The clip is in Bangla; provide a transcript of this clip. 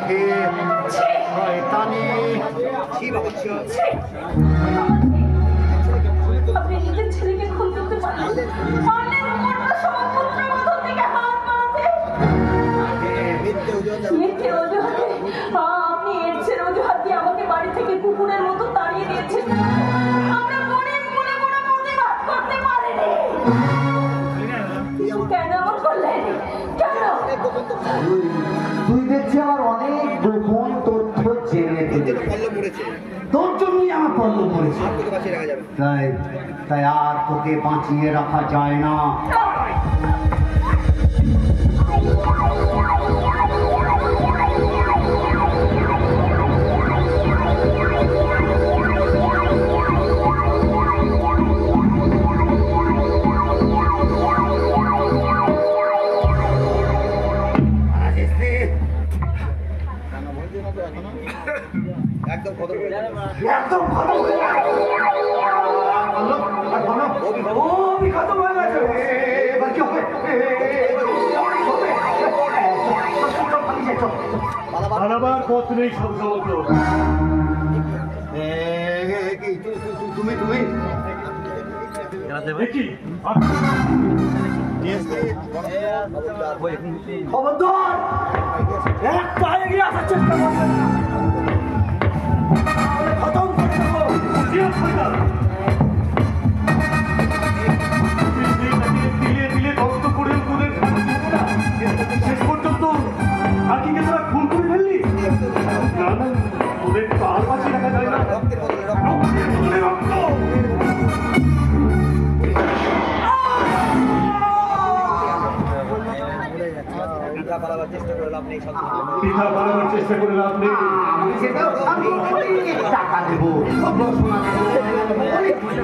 দেখে শয়তানি। আপনি নিজের ছেলেকে খুন করতে পারলেন, মিথ্যে অজুহাতে আপনি এর অজুহাত দিয়ে আমাকে বাড়ি থেকে কুকুরের মতো তাড়িয়ে দিয়েছেন। আমরা গরিব বলে কোনো প্রতিবাদ করতে পারিনি। কেন এমন করলেন? কেন? তুই দেখছি আমার অনেক গোপন তথ্য জেনে তোর জন্যই আমার পল্ল পড়েছে। তাই আর তোকে বাঁচিয়ে রাখা যায় না। আবার পথ নেই সব সমস্ত। তুমি খবরদার এক পায়ে এগিয়ে আসার চেষ্টা করবেন না। খতম করে দেবো। দিলে ধ্বংস করে তোদের শেষ পর্যন্ত আর কি তোরা খুন করে ফেললি? না না, তোদের তো আর বাঁচিয়ে রাখা যায় না। চেষ্টা করে লাভ নেই। টাকা দেবো।